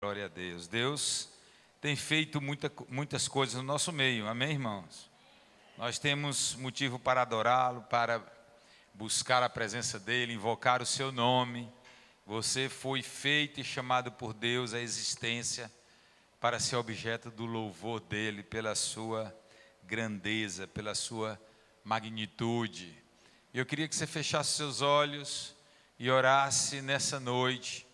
Glória a Deus. Deus tem feito muitas coisas no nosso meio, amém, irmãos? Nós temos motivo para adorá-lo, para buscar a presença dEle, invocar o seu nome. Você foi feito e chamado por Deus à existência para ser objeto do louvor dEle, pela sua grandeza, pela sua magnitude. Eu queria que você fechasse seus olhos e orasse nessa noite.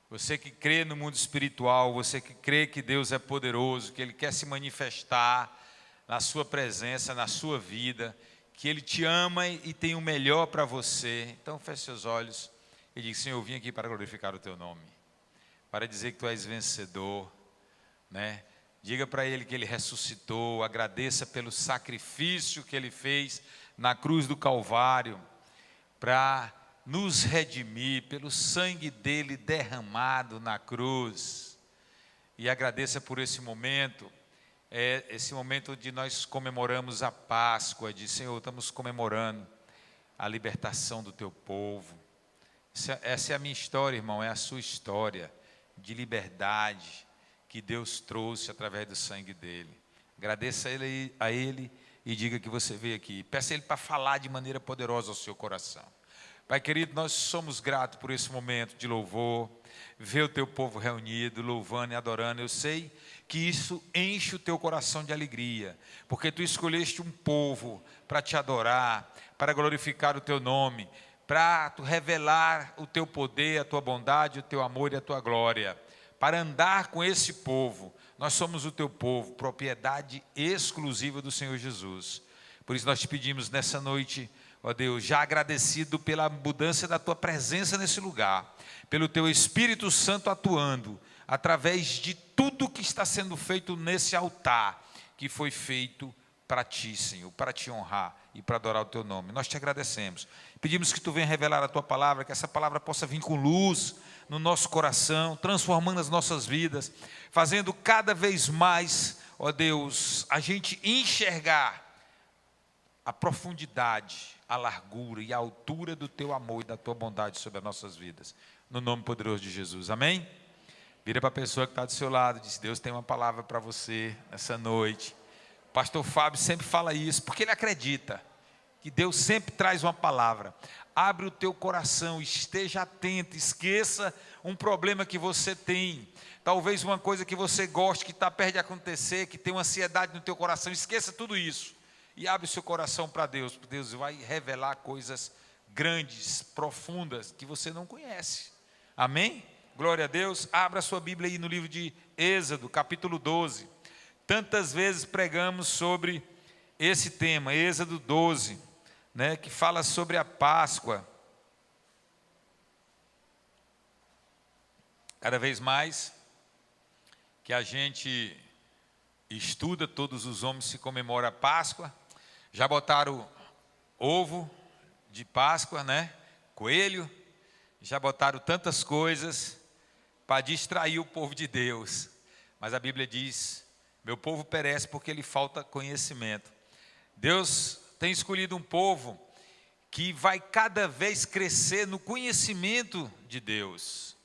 Você que crê no mundo espiritual, você que crê que Deus é poderoso, que Ele quer se manifestar na sua presença, na sua vida, que Ele te ama e tem o melhor para você. Então feche seus olhos e diga: Senhor, eu vim aqui para glorificar o Teu nome, para dizer que Tu és vencedor, né? Diga para Ele que Ele ressuscitou, agradeça pelo sacrifício que Ele fez na cruz do Calvário, para nos redimir, pelo sangue dele derramado na cruz. E agradeça por esse momento, esse momento onde nós comemoramos a Páscoa, de Senhor, estamos comemorando a libertação do teu povo. Essa é a minha história, irmão, é a sua história de liberdade que Deus trouxe através do sangue dele. Agradeça a ele e diga que você veio aqui. Peça a ele para falar de maneira poderosa ao seu coração. Pai querido, nós somos gratos por esse momento de louvor, ver o teu povo reunido, louvando e adorando. Eu sei que isso enche o teu coração de alegria, porque tu escolheste um povo para te adorar, para glorificar o teu nome, para tu revelar o teu poder, a tua bondade, o teu amor e a tua glória, para andar com esse povo. Nós somos o teu povo, propriedade exclusiva do Senhor Jesus. Por isso nós te pedimos nessa noite, ó Deus, já agradecido pela mudança da tua presença nesse lugar, pelo teu Espírito Santo atuando, através de tudo que está sendo feito nesse altar, que foi feito para ti, Senhor, para te honrar e para adorar o teu nome. Nós te agradecemos. Pedimos que tu venha revelar a tua palavra, que essa palavra possa vir com luz no nosso coração, transformando as nossas vidas, fazendo cada vez mais, ó Deus, a gente enxergar a profundidade, a largura e a altura do teu amor e da tua bondade sobre as nossas vidas, no nome poderoso de Jesus, amém? Vira para a pessoa que está do seu lado e diz: Deus tem uma palavra para você nessa noite. O pastor Fábio sempre fala isso, porque ele acredita que Deus sempre traz uma palavra. Abre o teu coração, esteja atento, esqueça um problema que você tem, talvez uma coisa que você goste, que está perto de acontecer, que tem uma ansiedade no teu coração, esqueça tudo isso. E abre o seu coração para Deus, porque Deus vai revelar coisas grandes, profundas, que você não conhece. Amém? Glória a Deus. Abra a sua Bíblia aí no livro de Êxodo, capítulo 12. Tantas vezes pregamos sobre esse tema, Êxodo 12, né, que fala sobre a Páscoa. Cada vez mais que a gente estuda, todos os homens se comemoram a Páscoa. Já botaram ovo de Páscoa, né? Coelho. Já botaram tantas coisas para distrair o povo de Deus. Mas a Bíblia diz: meu povo perece porque lhe falta conhecimento. Deus tem escolhido um povo que vai cada vez crescer no conhecimento de Deus.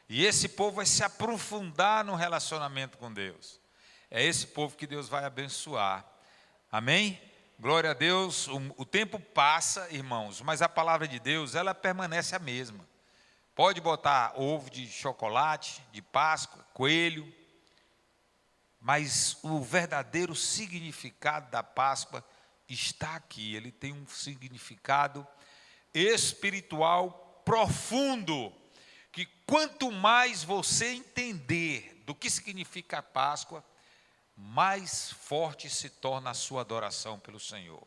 E esse povo vai se aprofundar no relacionamento com Deus. É esse povo que Deus vai abençoar. Amém? Glória a Deus. O tempo passa, irmãos, mas a palavra de Deus, ela permanece a mesma. Pode botar ovo de chocolate, de Páscoa, coelho, mas o verdadeiro significado da Páscoa está aqui. Ele tem um significado espiritual profundo, que quanto mais você entender do que significa a Páscoa, mais forte se torna a sua adoração pelo Senhor,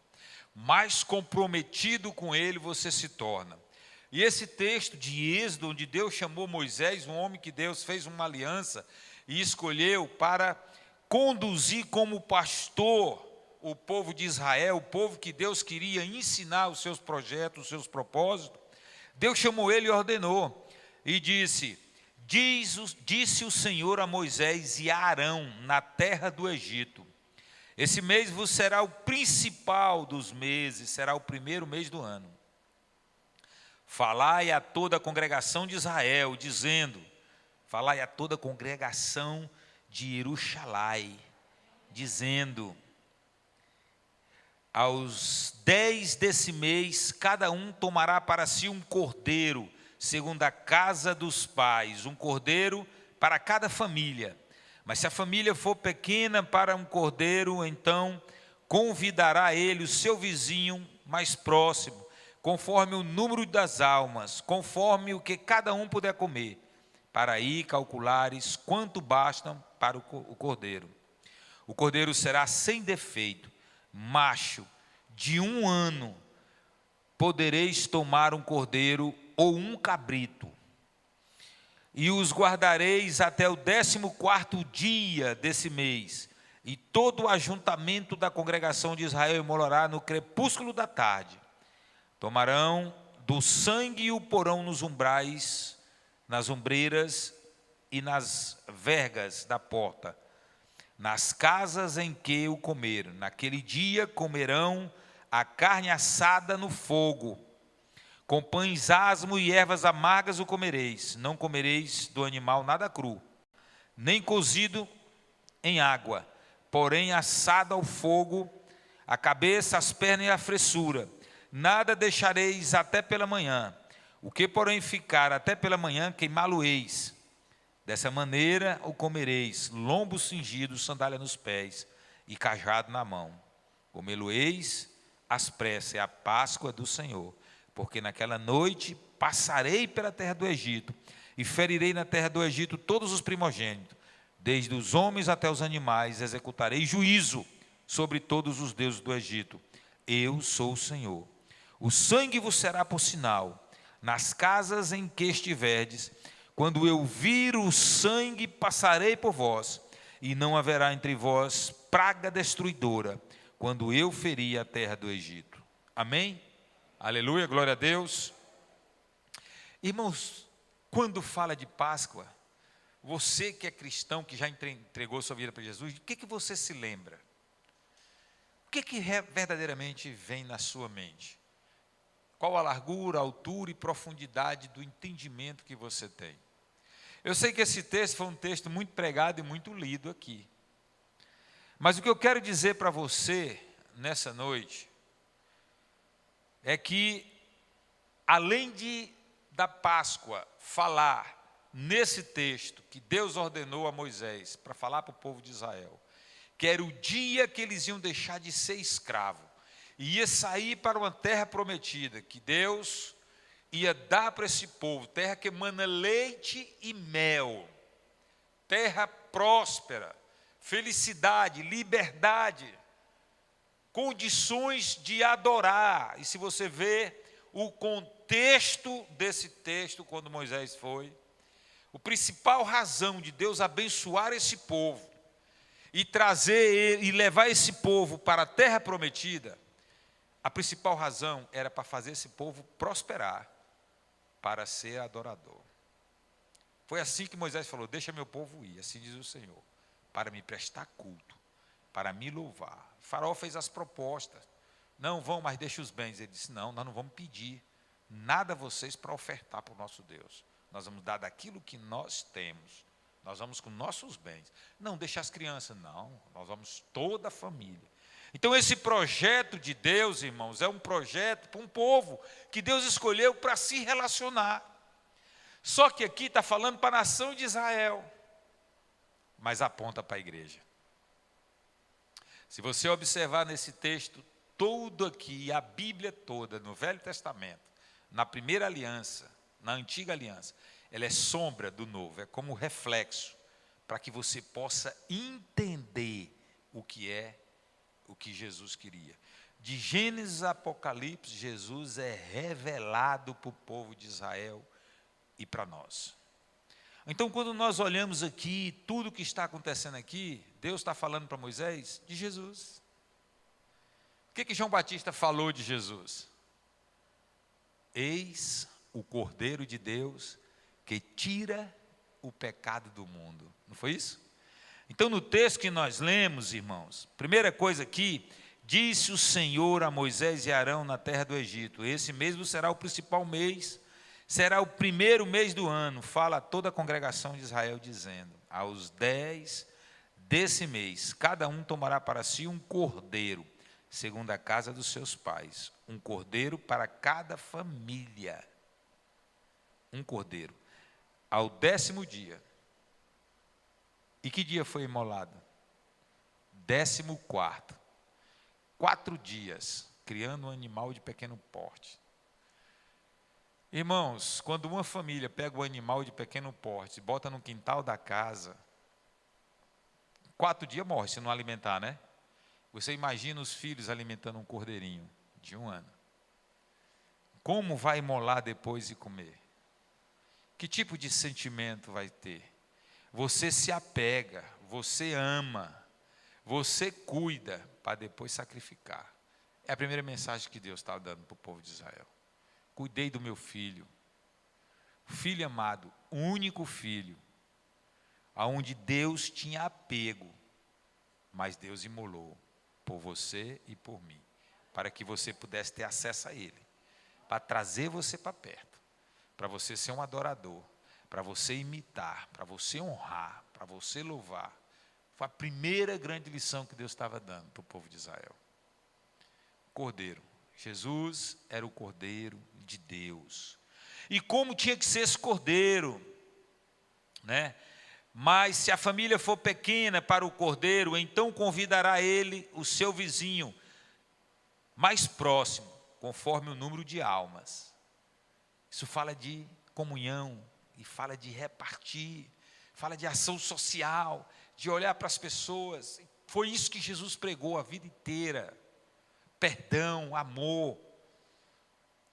mais comprometido com Ele você se torna. E esse texto de Êxodo, onde Deus chamou Moisés, um homem que Deus fez uma aliança e escolheu para conduzir como pastor o povo de Israel, o povo que Deus queria ensinar os seus projetos, os seus propósitos. Deus chamou ele e ordenou, e disse: disse o Senhor a Moisés e a Arão na terra do Egito: esse mês vos será o principal dos meses, será o primeiro mês do ano. Falai a toda a congregação de Israel, dizendo: falai a toda a congregação de Jerusalém, dizendo: aos 10 desse mês, cada um tomará para si um cordeiro, segundo a casa dos pais, um cordeiro para cada família. Mas se a família for pequena para um cordeiro, então convidará ele o seu vizinho mais próximo, conforme o número das almas, conforme o que cada um puder comer, para aí calculares quanto bastam para o cordeiro. O cordeiro será sem defeito, macho, de 1 ano. Podereis tomar um cordeiro ou um cabrito, e os guardareis até o 14º dia desse mês, e todo o ajuntamento da congregação de Israel imolará no crepúsculo da tarde. Tomarão do sangue e o porão nos umbrais, nas ombreiras e nas vergas da porta, nas casas em que o comeram. Naquele dia comerão a carne assada no fogo, com pães asmos e ervas amargas o comereis. Não comereis do animal nada cru, nem cozido em água, porém assado ao fogo, a cabeça, as pernas e a fressura. Nada deixareis até pela manhã. O que, porém, ficar até pela manhã, queimá-lo-eis. Dessa maneira o comereis, lombo cingido, sandália nos pés e cajado na mão. Comê-lo-eis às pressas, é a Páscoa do Senhor. Porque naquela noite passarei pela terra do Egito, e ferirei na terra do Egito todos os primogênitos, desde os homens até os animais, executarei juízo sobre todos os deuses do Egito. Eu sou o Senhor. O sangue vos será por sinal nas casas em que estiverdes. Quando eu vir o sangue, passarei por vós, e não haverá entre vós praga destruidora, quando eu ferir a terra do Egito. Amém? Aleluia, glória a Deus. Irmãos, quando fala de Páscoa, você que é cristão, que já entregou sua vida para Jesus, o que você se lembra? O que verdadeiramente vem na sua mente? Qual a largura, a altura e profundidade do entendimento que você tem? Eu sei que esse texto foi um texto muito pregado e muito lido aqui. Mas o que eu quero dizer para você nessa noite é que, além da Páscoa falar nesse texto que Deus ordenou a Moisés para falar para o povo de Israel, que era o dia que eles iam deixar de ser escravo e ia sair para uma terra prometida, que Deus ia dar para esse povo, terra que emana leite e mel, terra próspera, felicidade, liberdade, condições de adorar. E se você vê o contexto desse texto, quando Moisés foi, a principal razão de Deus abençoar esse povo e trazer e levar esse povo para a terra prometida, a principal razão era para fazer esse povo prosperar, para ser adorador. Foi assim que Moisés falou: deixa meu povo ir, assim diz o Senhor, para me prestar culto, para me louvar. Faraó fez as propostas: não vão, mas deixa os bens. Ele disse: não, nós não vamos pedir nada a vocês para ofertar para o nosso Deus. Nós vamos dar daquilo que nós temos. Nós vamos com nossos bens. Não, deixa as crianças. Não, nós vamos toda a família. Então esse projeto de Deus, irmãos, é um projeto para um povo que Deus escolheu para se relacionar. Só que aqui está falando para a nação de Israel, mas aponta para a igreja. Se você observar nesse texto todo aqui, a Bíblia toda, no Velho Testamento, na primeira aliança, na antiga aliança, ela é sombra do novo, é como reflexo, para que você possa entender o que Jesus queria. De Gênesis a Apocalipse, Jesus é revelado para o povo de Israel e para nós. Então, quando nós olhamos aqui, tudo que está acontecendo aqui, Deus está falando para Moisés de Jesus. O que João Batista falou de Jesus? Eis o Cordeiro de Deus que tira o pecado do mundo. Não foi isso? Então, no texto que nós lemos, irmãos, primeira coisa aqui, disse o Senhor a Moisés e Arão na terra do Egito: esse mesmo será o principal mês, Será o primeiro mês do ano, fala a toda a congregação de Israel, dizendo: aos 10 desse mês, cada um tomará para si um cordeiro, segundo a casa dos seus pais. Um cordeiro para cada família. Um cordeiro. Ao 10º dia. E que dia foi imolado? 14º. 4 dias, criando um animal de pequeno porte. Irmãos, quando uma família pega um animal de pequeno porte e bota no quintal da casa, 4 dias morre se não alimentar, né? Você imagina os filhos alimentando um cordeirinho de 1 ano. Como vai molar depois e comer? Que tipo de sentimento vai ter? Você se apega, você ama, você cuida para depois sacrificar. É a primeira mensagem que Deus está dando para o povo de Israel. Cuidei do meu filho, filho amado, único filho, aonde Deus tinha apego, mas Deus imolou por você e por mim, para que você pudesse ter acesso a Ele, para trazer você para perto, para você ser um adorador, para você imitar, para você honrar, para você louvar. Foi a primeira grande lição que Deus estava dando para o povo de Israel. Cordeiro. Jesus era o Cordeiro de Deus. E como tinha que ser esse Cordeiro, né? Mas se a família for pequena para o Cordeiro, então convidará ele o seu vizinho mais próximo, conforme o número de almas. Isso fala de comunhão, e fala de repartir, fala de ação social, de olhar para as pessoas. Foi isso que Jesus pregou a vida inteira. Perdão, amor,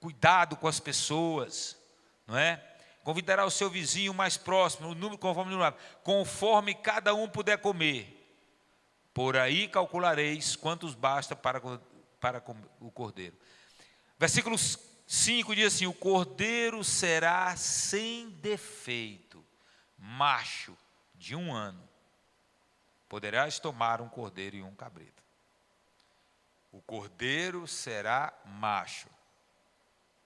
cuidado com as pessoas, não é? Convidará o seu vizinho mais próximo, o número, conforme cada um puder comer. Por aí calculareis quantos basta para o cordeiro. Versículo 5 diz assim: o cordeiro será sem defeito, macho de 1 ano. Poderás tomar um cordeiro e um cabrito. O cordeiro será macho,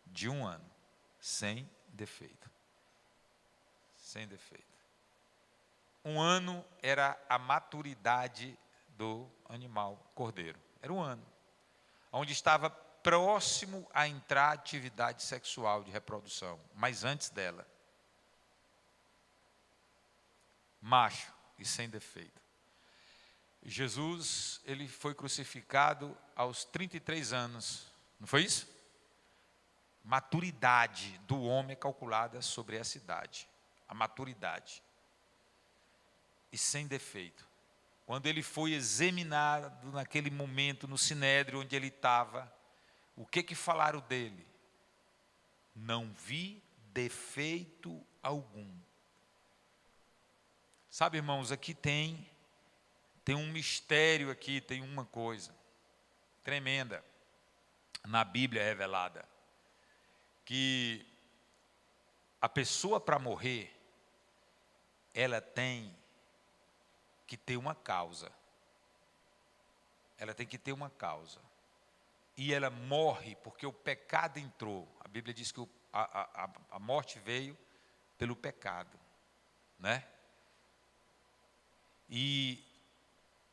de 1 ano, sem defeito. Sem defeito. 1 ano era a maturidade do animal cordeiro. Era 1 ano. Onde estava próximo a entrar a atividade sexual de reprodução, mas antes dela. Macho e sem defeito. Jesus, ele foi crucificado aos 33 anos, não foi isso? Maturidade do homem é calculada sobre essa idade, a maturidade, e sem defeito. Quando ele foi examinado naquele momento no sinédrio onde ele estava, o que falaram dele? Não vi defeito algum. Sabe, irmãos, aqui tem um mistério aqui, tem uma coisa tremenda na Bíblia revelada, que a pessoa para morrer, ela tem que ter uma causa. Ela tem que ter uma causa. E ela morre porque o pecado entrou. A Bíblia diz que a morte veio pelo pecado, né? E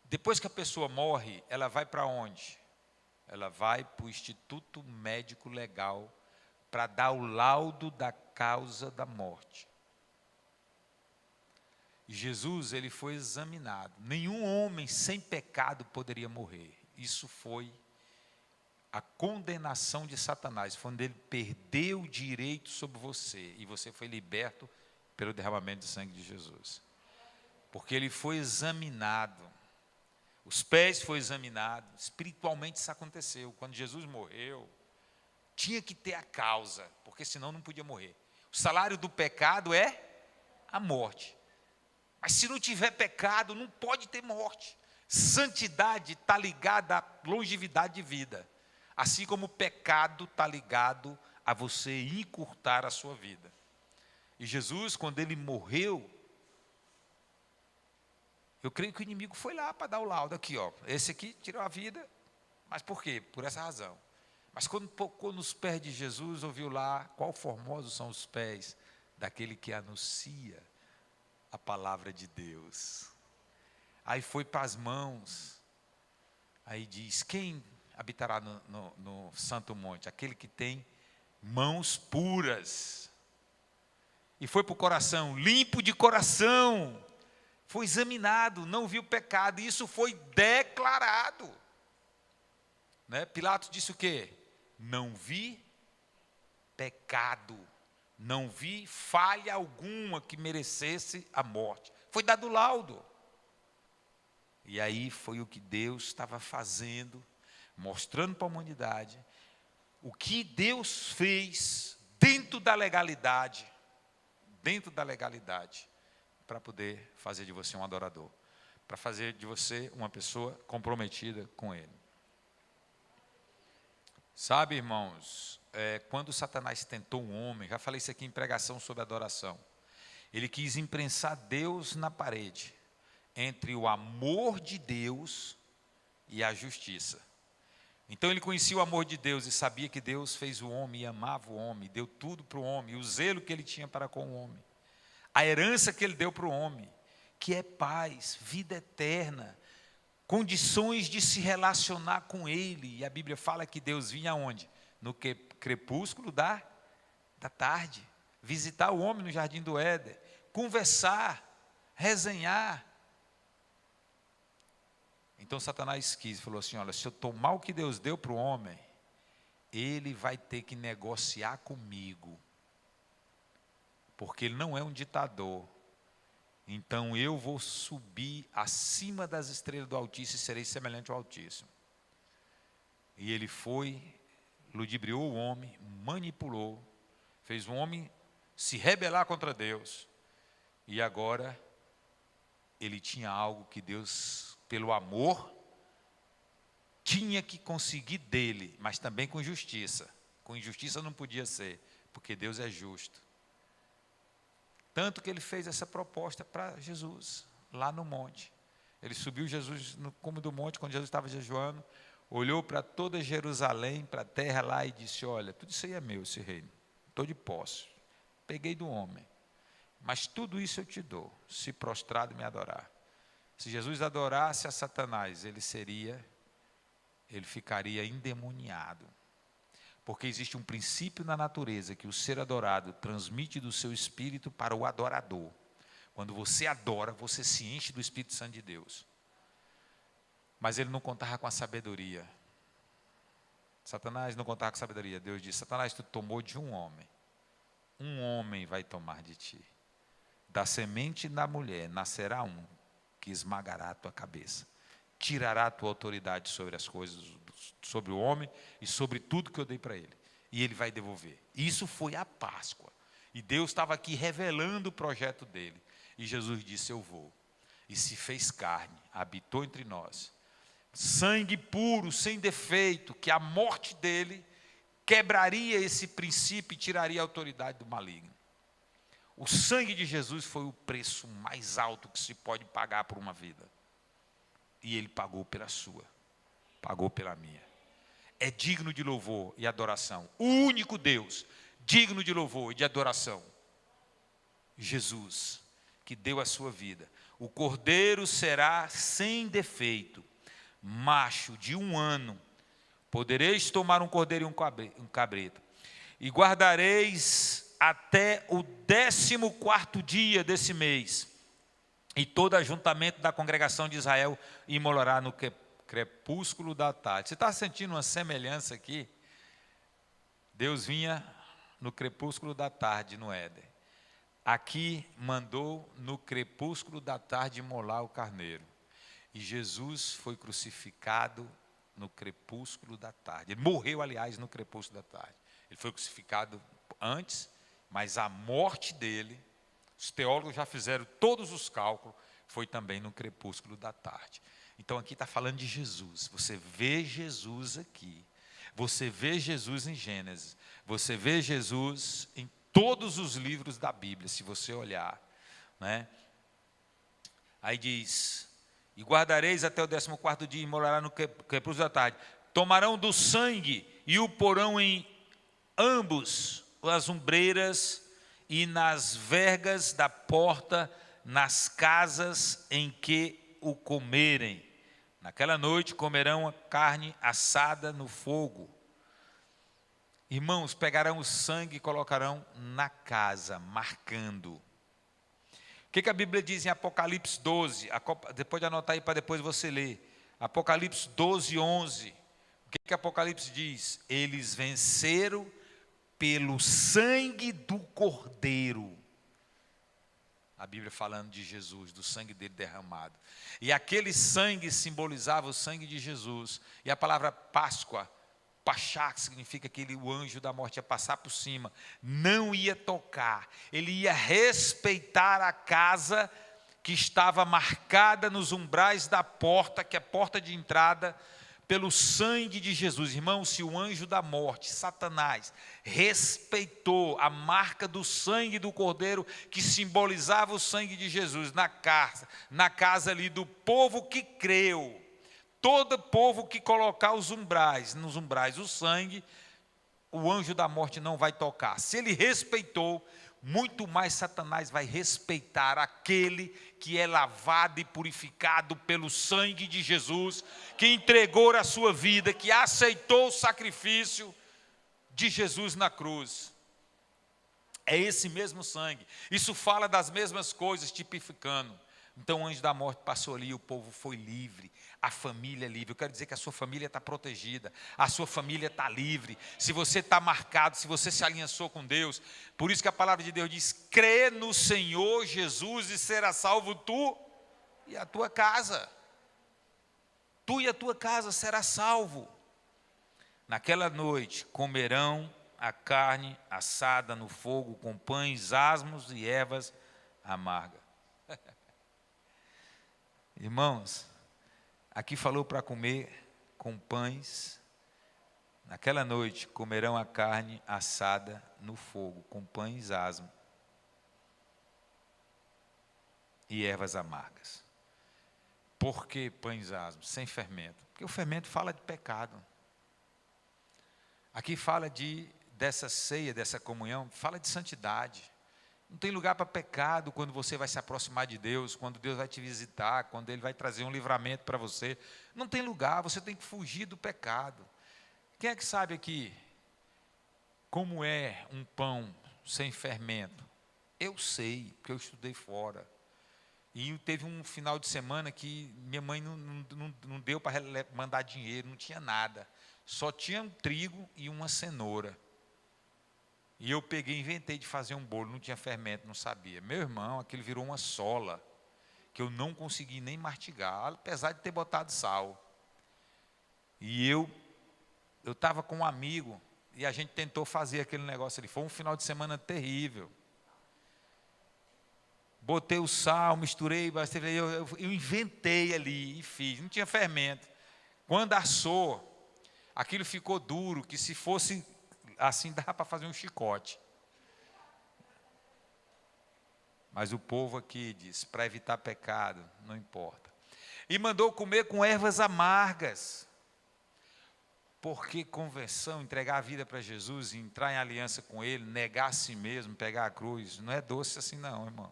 depois que a pessoa morre, ela vai para onde? Ela vai para o Instituto Médico Legal para dar o laudo da causa da morte. E Jesus, ele foi examinado. Nenhum homem sem pecado poderia morrer. Isso foi a condenação de Satanás, foi onde ele perdeu o direito sobre você, e você foi liberto pelo derramamento de sangue de Jesus. Porque ele foi examinado, os pés foram examinados, espiritualmente isso aconteceu. Quando Jesus morreu, tinha que ter a causa, porque senão não podia morrer. O salário do pecado é a morte. Mas se não tiver pecado, não pode ter morte. Santidade está ligada à longevidade de vida. Assim como o pecado está ligado a você encurtar a sua vida. E Jesus, quando ele morreu, eu creio que o inimigo foi lá para dar o laudo. Aqui, ó, esse aqui tirou a vida. Mas por quê? Por essa razão. Mas quando tocou nos pés de Jesus, ouviu lá, qual formosos são os pés daquele que anuncia a palavra de Deus. Aí foi para as mãos, aí diz, quem habitará no santo monte? Aquele que tem mãos puras. E foi para o coração, limpo de coração, foi examinado, não viu pecado, e isso foi declarado. Né? Pilatos disse o quê? Não vi pecado, não vi falha alguma que merecesse a morte. Foi dado laudo. E aí foi o que Deus estava fazendo, mostrando para a humanidade o que Deus fez dentro da legalidade, para poder fazer de você um adorador, para fazer de você uma pessoa comprometida com Ele. Sabe, irmãos, quando Satanás tentou um homem, já falei isso aqui em pregação sobre adoração, ele quis imprensar Deus na parede, entre o amor de Deus e a justiça. Então ele conhecia o amor de Deus e sabia que Deus fez o homem e amava o homem, deu tudo para o homem, o zelo que ele tinha para com o homem, a herança que ele deu para o homem, que é paz, vida eterna, condições de se relacionar com Ele. E a Bíblia fala que Deus vinha aonde? No crepúsculo da tarde, visitar o homem no jardim do Éden, conversar, resenhar. Então Satanás quis, falou assim, olha, se eu tomar o que Deus deu para o homem, ele vai ter que negociar comigo, porque ele não é um ditador. Então eu vou subir acima das estrelas do Altíssimo e serei semelhante ao Altíssimo. E ele foi, ludibriou o homem, manipulou, fez o homem se rebelar contra Deus. E agora ele tinha algo que Deus, pelo amor, tinha que conseguir dele, mas também com justiça. Com injustiça não podia ser, porque Deus é justo. Tanto que ele fez essa proposta para Jesus, lá no monte. Ele subiu Jesus no cume do monte, quando Jesus estava jejuando, olhou para toda Jerusalém, para a terra lá e disse, olha, tudo isso aí é meu, esse reino, estou de posse, peguei do homem, mas tudo isso eu te dou, se prostrado e me adorar. Se Jesus adorasse a Satanás, ele ficaria endemoniado. Porque existe um princípio na natureza que o ser adorado transmite do seu espírito para o adorador. Quando você adora, você se enche do Espírito Santo de Deus. Mas ele não contava com a sabedoria. Satanás não contava com a sabedoria. Deus disse, Satanás, tu tomou de um homem vai tomar de ti. Da semente da mulher nascerá um que esmagará a tua cabeça. Tirará a tua autoridade sobre as coisas, sobre o homem e sobre tudo que eu dei para ele. E ele vai devolver. Isso foi a Páscoa. E Deus estava aqui revelando o projeto dele. E Jesus disse, eu vou. E se fez carne, habitou entre nós. Sangue puro, sem defeito, que a morte dele quebraria esse princípio e tiraria a autoridade do maligno. O sangue de Jesus foi o preço mais alto que se pode pagar por uma vida. E ele pagou pela sua, pagou pela minha. É digno de louvor e adoração. O único Deus digno de louvor e de adoração. Jesus, que deu a sua vida. O cordeiro será sem defeito, macho de 1 ano. Podereis tomar um cordeiro e um cabrito. E guardareis até o 14º dia desse mês. E todo ajuntamento da congregação de Israel imolará no crepúsculo da tarde. Você está sentindo uma semelhança aqui? Deus vinha no crepúsculo da tarde no Éden. Aqui mandou no crepúsculo da tarde imolar o carneiro. E Jesus foi crucificado no crepúsculo da tarde. Ele morreu, aliás, no crepúsculo da tarde. Ele foi crucificado antes, mas a morte dele, os teólogos já fizeram todos os cálculos, foi também no crepúsculo da tarde. Então aqui está falando de Jesus. Você vê Jesus aqui. Você vê Jesus em Gênesis. Você vê Jesus em todos os livros da Bíblia, se você olhar. Né? Aí diz, e guardareis até o 14º dia e morará no crepúsculo da tarde. Tomarão do sangue e o porão em ambos as ombreiras e nas vergas da porta, nas casas em que o comerem. Naquela noite comerão a carne assada no fogo. Irmãos, pegarão o sangue e colocarão na casa, marcando. O que a Bíblia diz em Apocalipse 12? Depois de anotar aí para depois você ler. Apocalipse 12, 11. O que Apocalipse diz? Eles venceram pelo sangue do Cordeiro. A Bíblia falando de Jesus, do sangue dele derramado. E aquele sangue simbolizava o sangue de Jesus. E a palavra Páscoa, Pachá, que significa que o anjo da morte ia passar por cima, não ia tocar. Ele ia respeitar a casa que estava marcada nos umbrais da porta, que é a porta de entrada, pelo sangue de Jesus. Irmão, se o anjo da morte, Satanás, respeitou a marca do sangue do Cordeiro, que simbolizava o sangue de Jesus, na casa ali do povo que creu, todo povo que colocar nos umbrais o sangue, o anjo da morte não vai tocar. Se ele respeitou, muito mais Satanás vai respeitar aquele que é lavado e purificado pelo sangue de Jesus, que entregou a sua vida, que aceitou o sacrifício de Jesus na cruz. É esse mesmo sangue. Isso fala das mesmas coisas, tipificando. Então o anjo da morte passou ali, o povo foi livre, a família é livre. Eu quero dizer que a sua família está protegida, a sua família está livre. Se você está marcado, se você se aliançou com Deus, por isso que a palavra de Deus diz: crê no Senhor Jesus e será salvo tu e a tua casa. Tu e a tua casa será salvo. Naquela noite comerão a carne assada no fogo com pães asmos e ervas amargas. Irmãos, aqui falou para comer com pães. Naquela noite comerão a carne assada no fogo, com pães asmos e ervas amargas. Por que pães asmos? Sem fermento. Porque o fermento fala de pecado. Aqui fala dessa ceia, dessa comunhão, fala de santidade. Não tem lugar para pecado quando você vai se aproximar de Deus, quando Deus vai te visitar, quando Ele vai trazer um livramento para você. Não tem lugar, você tem que fugir do pecado. Quem é que sabe aqui como é um pão sem fermento? Eu sei, porque eu estudei fora. E teve um final de semana que minha mãe não deu para mandar dinheiro, não tinha nada. Só tinha um trigo e uma cenoura. E eu peguei e inventei de fazer um bolo, não tinha fermento, não sabia. Meu irmão, aquilo virou uma sola, que eu não consegui nem mastigar, apesar de ter botado sal. E eu estava com um amigo, e a gente tentou fazer aquele negócio ali. Foi um final de semana terrível. Botei o sal, misturei, eu inventei ali e fiz, não tinha fermento. Quando assou, aquilo ficou duro, que se fosse assim dava para fazer um chicote. Mas o povo aqui diz, para evitar pecado, não importa. E mandou comer com ervas amargas. Porque conversão, entregar a vida para Jesus, entrar em aliança com Ele, negar a si mesmo, pegar a cruz, não é doce assim não, irmão.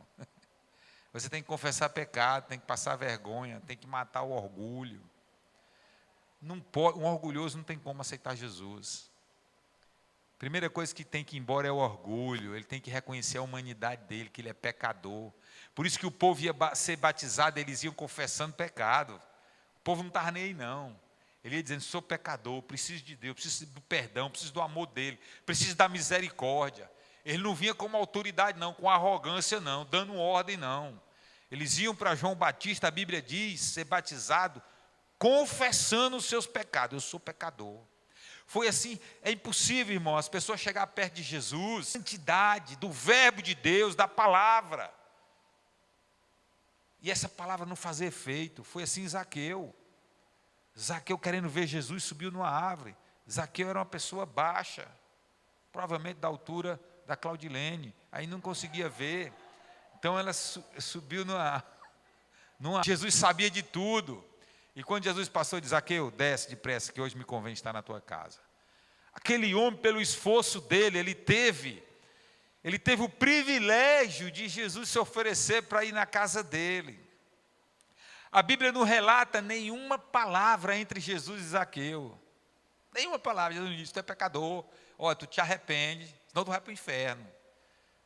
Você tem que confessar pecado, tem que passar vergonha, tem que matar o orgulho. Não pode, um orgulhoso não tem como aceitar Jesus. Primeira coisa que tem que ir embora é o orgulho. Ele tem que reconhecer a humanidade dele, que ele é pecador. Por isso que o povo ia ser batizado, eles iam confessando pecado. O povo não estava nem aí não. Ele ia dizendo: sou pecador, preciso de Deus, preciso do perdão, preciso do amor dele, preciso da misericórdia. Ele não vinha como autoridade não, com arrogância não, dando ordem não. Eles iam para João Batista, a Bíblia diz, ser batizado, confessando os seus pecados. Eu sou pecador. Foi assim, é impossível, irmão, as pessoas chegar perto de Jesus, santidade, do verbo de Deus, da palavra. E essa palavra não fazia efeito. Foi assim Zaqueu. Zaqueu, querendo ver Jesus, subiu numa árvore. Zaqueu era uma pessoa baixa, provavelmente da altura da Claudilene, aí não conseguia ver. Então ela subiu numa... Jesus sabia de tudo. E quando Jesus passou, ele disse: Zaqueu, desce depressa, que hoje me convém estar na tua casa. Aquele homem, pelo esforço dele, ele teve o privilégio de Jesus se oferecer para ir na casa dele. A Bíblia não relata nenhuma palavra entre Jesus e Zaqueu. Nenhuma palavra. Jesus disse: tu é pecador, olha, tu te arrepende, senão tu vai para o inferno.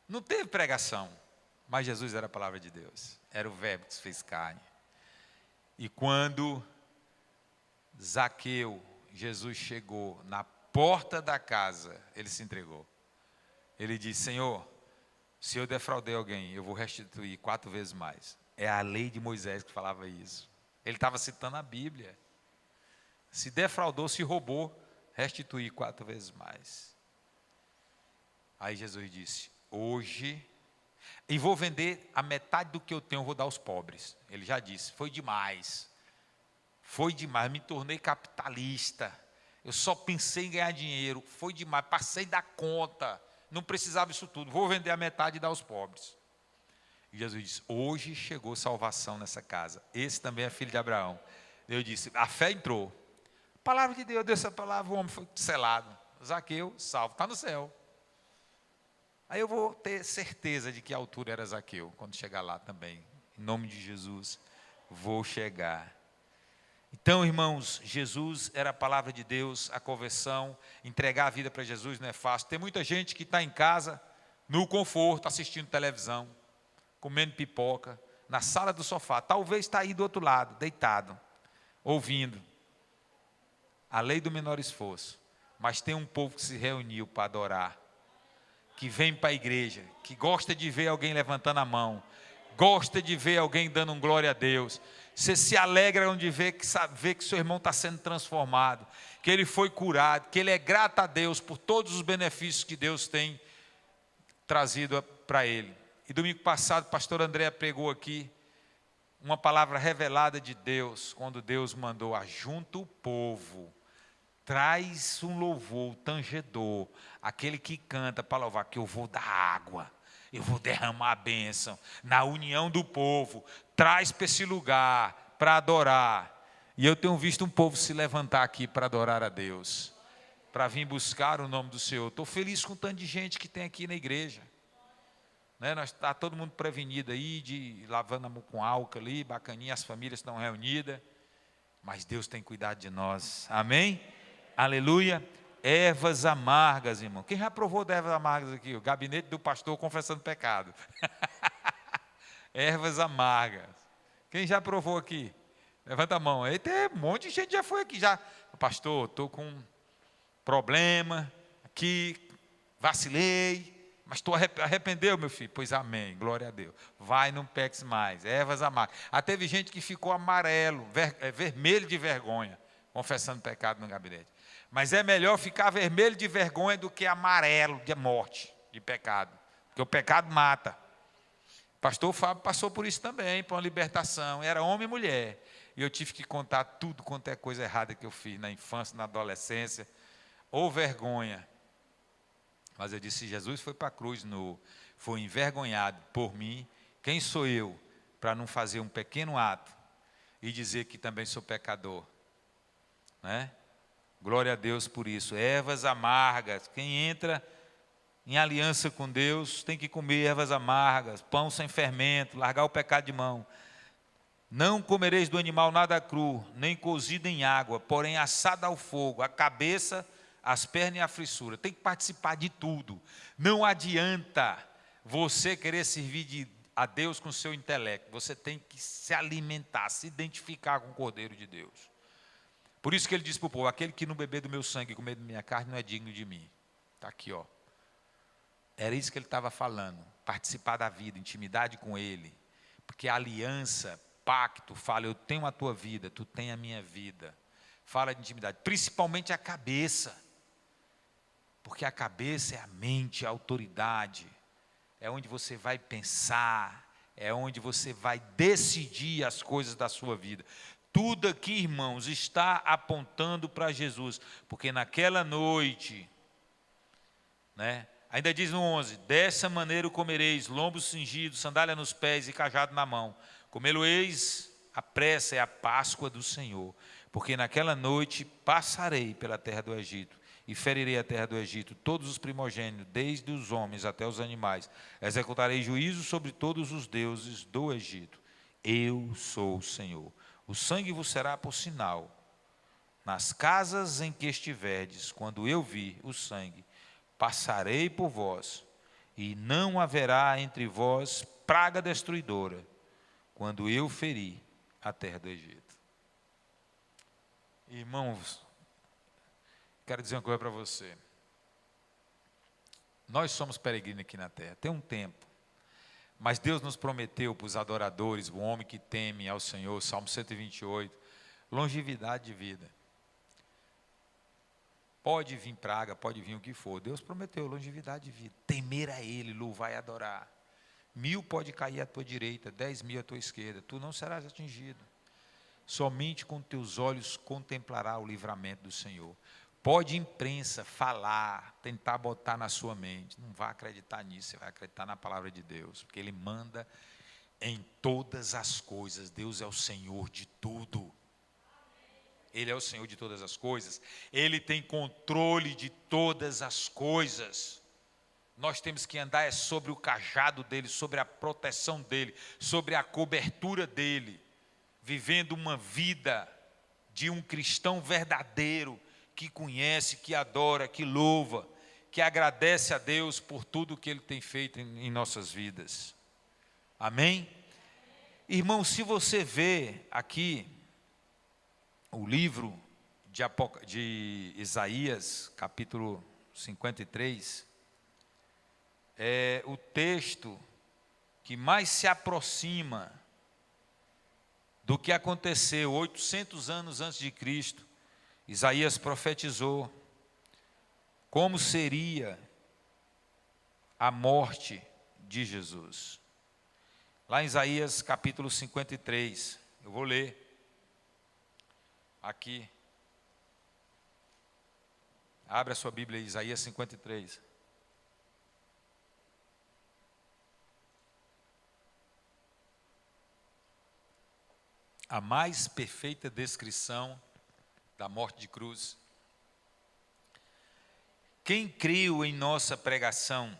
Não teve pregação, mas Jesus era a palavra de Deus, era o verbo que se fez carne. E quando Zaqueu, Jesus chegou na porta da casa, ele se entregou. Ele disse: Senhor, se eu defraudei alguém, eu vou restituir 4 vezes mais. É a lei de Moisés que falava isso. Ele estava citando a Bíblia. Se defraudou, se roubou, restituir 4 vezes mais. Aí Jesus disse: hoje, e vou vender a metade do que eu tenho, eu vou dar aos pobres. Ele já disse: foi demais, me tornei capitalista, eu só pensei em ganhar dinheiro, foi demais, passei da conta, não precisava disso tudo, vou vender a metade e dar aos pobres. E Jesus disse: hoje chegou salvação nessa casa, esse também é filho de Abraão. Eu disse: a fé entrou, a palavra de Deus deu essa palavra, o homem foi selado, Zaqueu salvo, está no céu. Aí eu vou ter certeza de que a altura era Zaqueu, quando chegar lá também. Em nome de Jesus, vou chegar. Então, irmãos, Jesus era a palavra de Deus, a conversão, entregar a vida para Jesus não é fácil. Tem muita gente que está em casa, no conforto, assistindo televisão, comendo pipoca, na sala do sofá. Talvez está aí do outro lado, deitado, ouvindo. A lei do menor esforço. Mas tem um povo que se reuniu para adorar, que vem para a igreja, que gosta de ver alguém levantando a mão, gosta de ver alguém dando um glória a Deus. Você se alegra de ver que seu irmão está sendo transformado, que ele foi curado, que ele é grato a Deus por todos os benefícios que Deus tem trazido para ele. E domingo passado o pastor André pregou aqui uma palavra revelada de Deus, quando Deus mandou: ajunta o povo, traz um louvor, o tangedor, aquele que canta para louvar, que eu vou dar água, eu vou derramar a bênção na união do povo, traz para esse lugar para adorar. E eu tenho visto um povo se levantar aqui para adorar a Deus, para vir buscar o nome do Senhor. Estou feliz com o tanto de gente que tem aqui na igreja, né? Está todo mundo prevenido aí, lavando a mão com álcool ali, bacaninha, as famílias estão reunidas, mas Deus tem cuidado de nós, amém? Aleluia. Ervas amargas, irmão. Quem já provou de ervas amargas aqui? O gabinete do pastor confessando pecado. Ervas amargas. Quem já provou aqui? Levanta a mão. Aí tem um monte de gente que já foi aqui. Já, pastor, estou com um problema aqui, vacilei, mas tu arrependeu, meu filho? Pois amém, glória a Deus. Vai, não peques mais. Ervas amargas. Teve gente que ficou amarelo, vermelho de vergonha, confessando pecado no gabinete. Mas é melhor ficar vermelho de vergonha do que amarelo de morte, de pecado. Porque o pecado mata. O pastor Fábio passou por isso também, por uma libertação. Era homem e mulher. E eu tive que contar tudo quanto é coisa errada que eu fiz na infância, na adolescência. Ou vergonha. Mas eu disse: Jesus foi para a cruz, foi envergonhado por mim. Quem sou eu para não fazer um pequeno ato e dizer que também sou pecador? Né? Glória a Deus por isso. Ervas amargas. Quem entra em aliança com Deus tem que comer ervas amargas, pão sem fermento, largar o pecado de mão. Não comereis do animal nada cru, nem cozido em água, porém assado ao fogo, a cabeça, as pernas e a frissura. Tem que participar de tudo. Não adianta você querer servir a Deus com o seu intelecto. Você tem que se alimentar, se identificar com o Cordeiro de Deus. Por isso que ele diz para o povo: aquele que não beber do meu sangue e comer da minha carne não é digno de mim. Está aqui, ó. Era isso que ele estava falando. Participar da vida, intimidade com ele. Porque a aliança, pacto, fala: eu tenho a tua vida, tu tens a minha vida. Fala de intimidade, principalmente a cabeça. Porque a cabeça é a mente, a autoridade. É onde você vai pensar, é onde você vai decidir as coisas da sua vida. Tudo aqui, irmãos, está apontando para Jesus, porque naquela noite, né, ainda diz no 11: dessa maneira o comereis, lombos cingidos, sandália nos pés e cajado na mão. Comê-lo-eis A pressa é a Páscoa do Senhor, porque naquela noite passarei pela terra do Egito e ferirei a terra do Egito, todos os primogênitos, desde os homens até os animais. Executarei juízo sobre todos os deuses do Egito. Eu sou o Senhor. O sangue vos será por sinal nas casas em que estiverdes. Quando eu vir o sangue, passarei por vós, e não haverá entre vós praga destruidora, quando eu ferir a terra do Egito. Irmãos, quero dizer uma coisa para você. Nós somos peregrinos aqui na terra, tem um tempo. Mas Deus nos prometeu para os adoradores, o homem que teme ao Senhor, Salmo 128, longevidade de vida. Pode vir praga, pode vir o que for. Deus prometeu longevidade de vida. Temer a Ele, louvar e adorar. 1000 pode cair à tua direita, 10.000 à tua esquerda. Tu não serás atingido. Somente com teus olhos contemplará o livramento do Senhor. Pode imprensa falar, tentar botar na sua mente. Não vai acreditar nisso, você vai acreditar na palavra de Deus. Porque Ele manda em todas as coisas. Deus é o Senhor de tudo. Ele é o Senhor de todas as coisas. Ele tem controle de todas as coisas. Nós temos que andar sobre o cajado dele, sobre a proteção dele, sobre a cobertura dele, vivendo uma vida de um cristão verdadeiro, que conhece, que adora, que louva, que agradece a Deus por tudo que Ele tem feito em nossas vidas. Amém? Irmão, se você vê aqui o livro de Isaías, capítulo 53, é o texto que mais se aproxima do que aconteceu 800 anos antes de Cristo. Isaías profetizou como seria a morte de Jesus. Lá em Isaías capítulo 53, eu vou ler aqui. Abre a sua Bíblia, Isaías 53. A mais perfeita descrição da morte de cruz. Quem creu em nossa pregação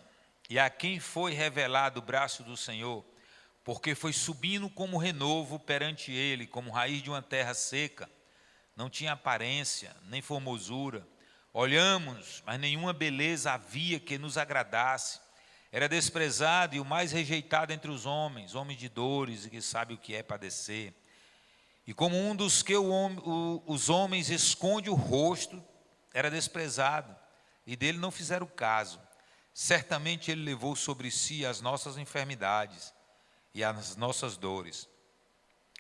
e a quem foi revelado o braço do Senhor, porque foi subindo como renovo perante ele, como raiz de uma terra seca, não tinha aparência, nem formosura. Olhamos, mas nenhuma beleza havia que nos agradasse. Era desprezado e o mais rejeitado entre os homens, homem de dores e que sabe o que é padecer. E como um dos que os homens esconde o rosto, era desprezado, e dele não fizeram caso. Certamente ele levou sobre si as nossas enfermidades e as nossas dores.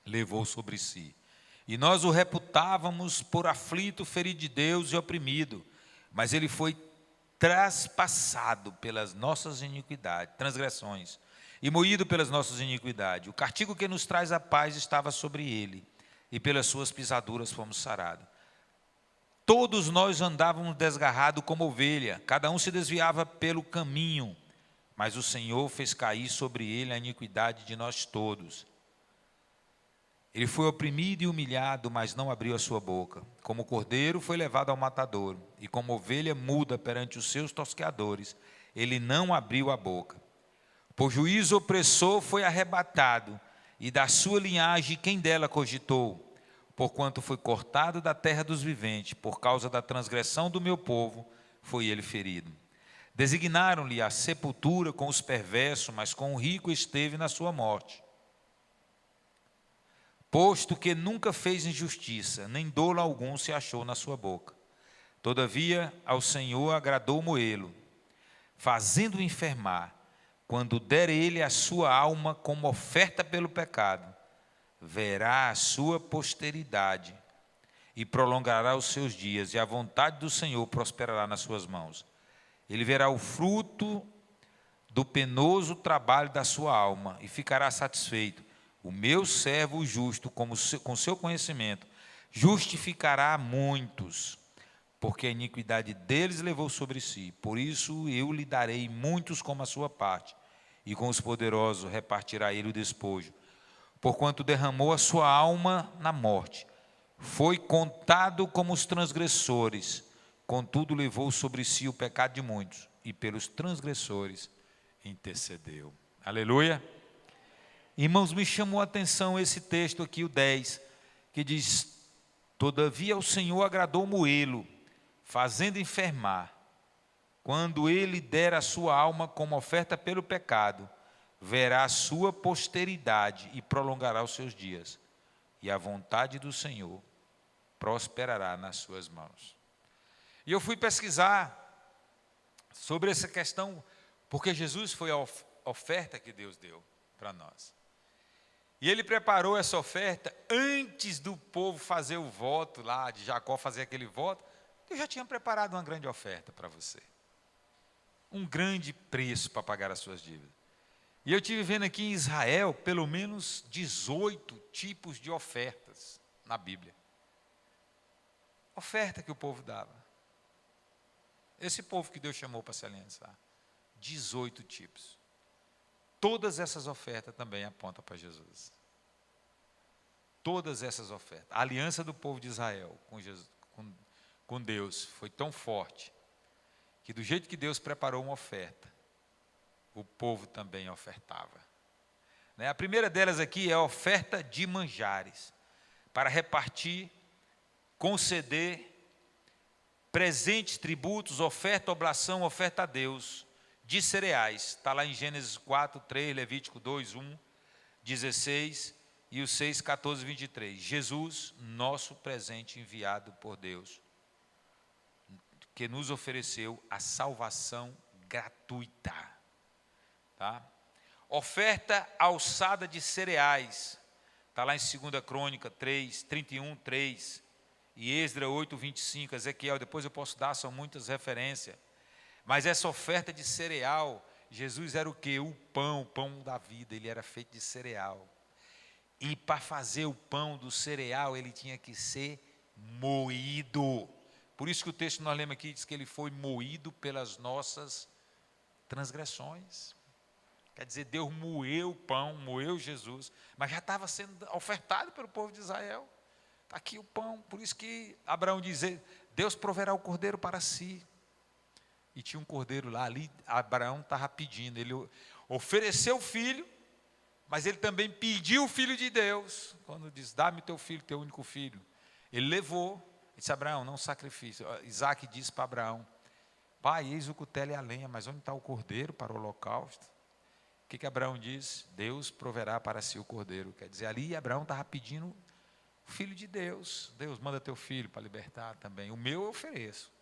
Levou sobre si. E nós o reputávamos por aflito, ferido de Deus e oprimido. Mas ele foi traspassado pelas nossas iniquidades, transgressões, e moído pelas nossas iniquidades. O castigo que nos traz a paz estava sobre ele, e pelas suas pisaduras fomos sarados. Todos nós andávamos desgarrados como ovelha, cada um se desviava pelo caminho, mas o Senhor fez cair sobre ele a iniquidade de nós todos. Ele foi oprimido e humilhado, mas não abriu a sua boca. Como cordeiro foi levado ao matadouro, e como ovelha muda perante os seus tosqueadores, ele não abriu a boca. Por juízo opressor foi arrebatado, e da sua linhagem quem dela cogitou? Porquanto foi cortado da terra dos viventes, por causa da transgressão do meu povo, foi ele ferido. Designaram-lhe a sepultura com os perversos, mas com o rico esteve na sua morte. Posto que nunca fez injustiça, nem dolo algum se achou na sua boca. Todavia, ao Senhor agradou moê-lo, fazendo-o enfermar, quando der ele a sua alma como oferta pelo pecado, verá a sua posteridade e prolongará os seus dias, e a vontade do Senhor prosperará nas suas mãos. Ele verá o fruto do penoso trabalho da sua alma e ficará satisfeito. O meu servo justo, com seu conhecimento, justificará a muitos, porque a iniquidade deles levou sobre si. Por isso eu lhe darei muitos como a sua parte, e com os poderosos repartirá ele o despojo. porquanto derramou a sua alma na morte. Foi contado como os transgressores, contudo levou sobre si o pecado de muitos, e pelos transgressores intercedeu. Aleluia. Irmãos, me chamou a atenção esse texto aqui, o 10, que diz: todavia o Senhor agradou moê-lo, fazendo enfermar. Quando ele der a sua alma como oferta pelo pecado, verá a sua posteridade e prolongará os seus dias, e a vontade do Senhor prosperará nas suas mãos. E eu fui pesquisar sobre essa questão, porque Jesus foi a oferta que Deus deu para nós. E ele preparou essa oferta antes do povo fazer o voto lá, de Jacó fazer aquele voto. Deus já tinha preparado uma grande oferta para você. Um grande preço para pagar as suas dívidas. E eu estive vendo aqui em Israel, pelo menos 18 tipos de ofertas na Bíblia. Oferta que o povo dava. Esse povo que Deus chamou para se aliançar. 18 tipos. Todas essas ofertas também apontam para Jesus. Todas essas ofertas. A aliança do povo de Israel com Deus foi tão forte, que do jeito que Deus preparou uma oferta, o povo também ofertava. A primeira delas aqui é a oferta de manjares, para repartir, conceder presentes, tributos, oferta, oblação, oferta a Deus, de cereais. Está lá em Gênesis 4, 3, Levítico 2, 1, 16 e o 6, 14, 23. Jesus, nosso presente enviado por Deus, que nos ofereceu a salvação gratuita. Tá? Oferta alçada de cereais. Está lá em 2 Crônica 3, 31, 3. E Esdra 8, 25, Ezequiel, depois eu posso dar, são muitas referências. Mas essa oferta de cereal, Jesus era o quê? O pão da vida, ele era feito de cereal. E para fazer o pão do cereal, ele tinha que ser moído. Por isso que o texto que nós lemos aqui diz que ele foi moído pelas nossas transgressões. Quer dizer, Deus moeu o pão, moeu Jesus, mas já estava sendo ofertado pelo povo de Israel. Está aqui o pão, por isso que Abraão diz, Deus proverá o cordeiro para si. E tinha um cordeiro lá, ali Abraão estava pedindo, ele ofereceu o filho, mas ele também pediu o filho de Deus. Quando diz, dá-me teu filho, teu único filho. Ele levou, disse, Abraão, não sacrifício. Isaac disse para Abraão, pai, eis o cutelo e a lenha, mas onde está o cordeiro para o holocausto? O que Abraão diz? Deus proverá para si o cordeiro. Quer dizer, ali Abraão estava pedindo o filho de Deus. Deus manda teu filho para libertar também. O meu eu ofereço.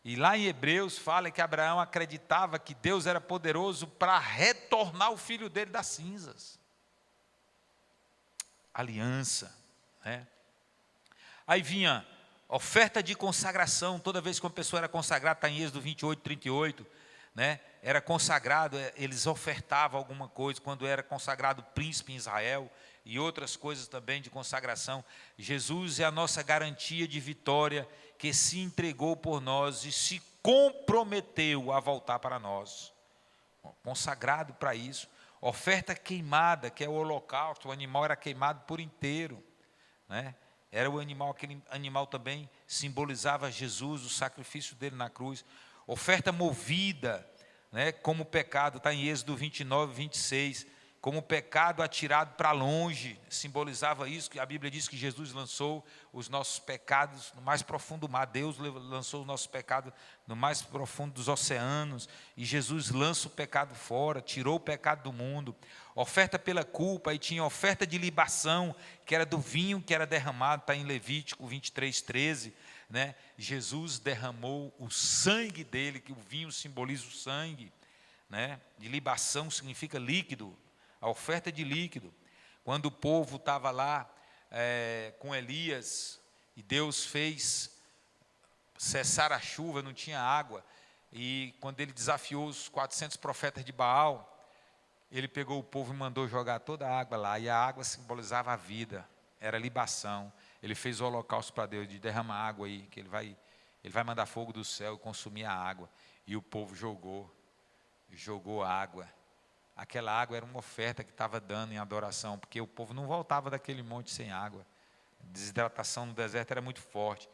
E lá em Hebreus fala que Abraão acreditava que Deus era poderoso para retornar o filho dele das cinzas. Aliança, né? Aí vinha oferta de consagração. Toda vez que uma pessoa era consagrada, está em Êxodo 28, 38, né? Era consagrado, eles ofertavam alguma coisa, quando era consagrado príncipe em Israel, e outras coisas também de consagração. Jesus é a nossa garantia de vitória, que se entregou por nós e se comprometeu a voltar para nós. Consagrado para isso. Oferta queimada, que é o holocausto, o animal era queimado por inteiro, né? Era o animal, aquele animal também simbolizava Jesus, o sacrifício dele na cruz. Oferta movida, né, como pecado, está em Êxodo 29, 26, como pecado atirado para longe, simbolizava isso, que a Bíblia diz que Jesus lançou os nossos pecados no mais profundo do mar, Deus lançou os nossos pecados no mais profundo dos oceanos, e Jesus lança o pecado fora, tirou o pecado do mundo. Oferta pela culpa, e tinha oferta de libação, que era do vinho que era derramado, está em Levítico 23, 13, né? Jesus derramou o sangue dele, que o vinho simboliza o sangue, né? De libação significa líquido, a oferta de líquido. Quando o povo estava lá com Elias, e Deus fez cessar a chuva, não tinha água, e quando ele desafiou os 400 profetas de Baal, ele pegou o povo e mandou jogar toda a água lá, e a água simbolizava a vida, era libação. Ele fez o holocausto para Deus, de derrama água aí, que ele vai mandar fogo do céu e consumir a água. E o povo jogou água aquela água era uma oferta que estava dando em adoração, porque o povo não voltava daquele monte sem água. A desidratação no deserto era muito forte.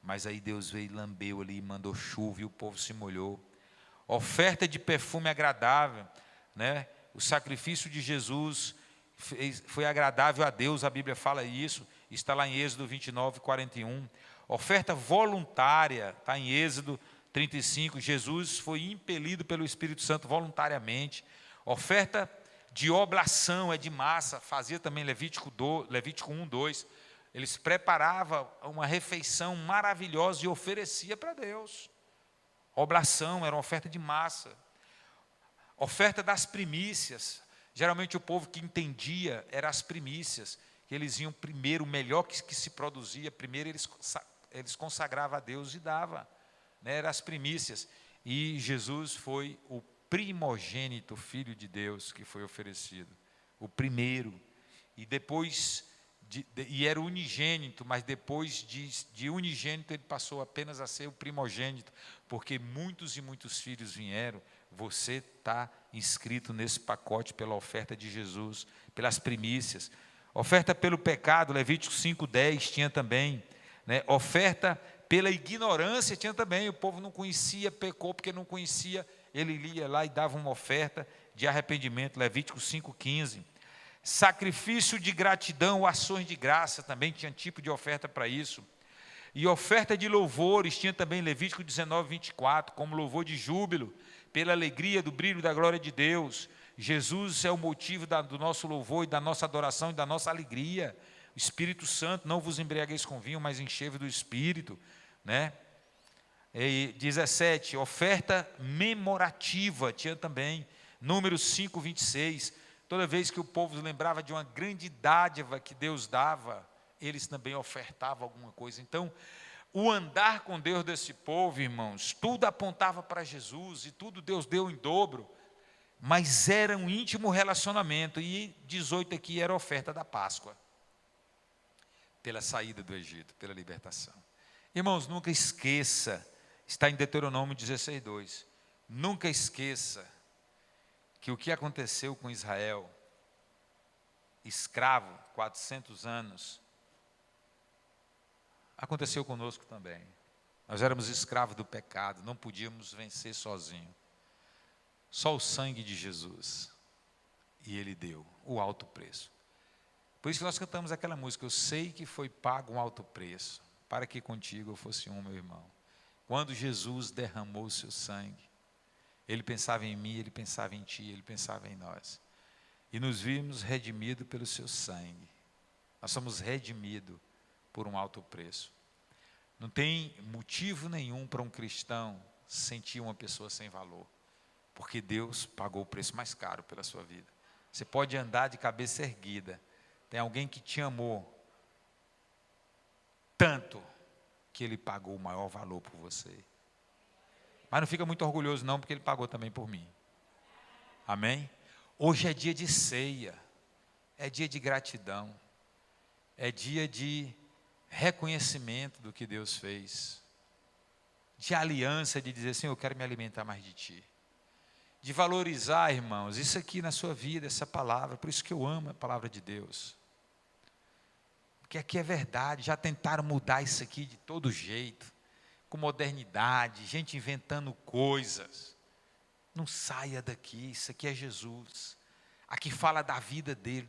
Mas aí Deus veio e lambeu ali, mandou chuva e o povo se molhou. Oferta de perfume agradável, né? O sacrifício de Jesus foi agradável a Deus, a Bíblia fala isso, está lá em Êxodo 29, 41. Oferta voluntária, está em Êxodo 35, Jesus foi impelido pelo Espírito Santo voluntariamente. Oferta de oblação, é de massa, fazia também Levítico 1, 2. Eles preparavam uma refeição maravilhosa e oferecia para Deus. Oblação era uma oferta de massa. Oferta das primícias. Geralmente o povo que entendia eram as primícias, que eles iam primeiro, o melhor que se produzia, primeiro eles consagravam a Deus e davam, né? Eram as primícias. E Jesus foi o primogênito Filho de Deus que foi oferecido, o primeiro. E depois, e era unigênito, mas depois de unigênito ele passou apenas a ser o primogênito, porque muitos e muitos filhos vieram. Você está inscrito nesse pacote pela oferta de Jesus, pelas primícias. Oferta pelo pecado, Levítico 5:10 tinha também, né? Oferta pela ignorância tinha também, o povo não conhecia, pecou porque não conhecia, ele ia lá e dava uma oferta de arrependimento, Levítico 5:15. Sacrifício de gratidão, ações de graça, também tinha tipo de oferta para isso. E oferta de louvores, tinha também Levítico 19:24, como louvor de júbilo, pela alegria do brilho da glória de Deus. Jesus é o motivo do nosso louvor e da nossa adoração e da nossa alegria. O Espírito Santo, não vos embriagueis com vinho, mas enchei-vos do Espírito, né? E 17, oferta memorativa, tinha também, Números 5:26. Toda vez que o povo lembrava de uma grande dádiva que Deus dava, eles também ofertavam alguma coisa. Então, o andar com Deus desse povo, irmãos, tudo apontava para Jesus e tudo Deus deu em dobro, mas era um íntimo relacionamento. E 18 aqui era a oferta da Páscoa, pela saída do Egito, pela libertação. Irmãos, nunca esqueça, está em Deuteronômio 16:2, nunca esqueça que o que aconteceu com Israel, escravo, 400 anos, aconteceu conosco também. Nós éramos escravos do pecado, não podíamos vencer sozinho. Só o sangue de Jesus, e Ele deu o alto preço. Por isso que nós cantamos aquela música, eu sei que foi pago um alto preço, para que contigo eu fosse um, meu irmão. Quando Jesus derramou o seu sangue, Ele pensava em mim, Ele pensava em ti, Ele pensava em nós. E nos vimos redimidos pelo seu sangue. Nós somos redimidos por um alto preço. Não tem motivo nenhum para um cristão sentir uma pessoa sem valor, porque Deus pagou o preço mais caro pela sua vida. Você pode andar de cabeça erguida. Tem alguém que te amou tanto que Ele pagou o maior valor por você. Mas não fica muito orgulhoso não, porque Ele pagou também por mim. Amém? Hoje é dia de ceia, é dia de gratidão, é dia de reconhecimento do que Deus fez, de aliança, de dizer, Senhor, eu quero me alimentar mais de Ti, de valorizar, irmãos, isso aqui na sua vida, essa palavra. Por isso que eu amo a palavra de Deus, porque aqui é verdade. Já tentaram mudar isso aqui de todo jeito, com modernidade, gente inventando coisas. Não saia daqui, isso aqui é Jesus. Aqui fala da vida dele,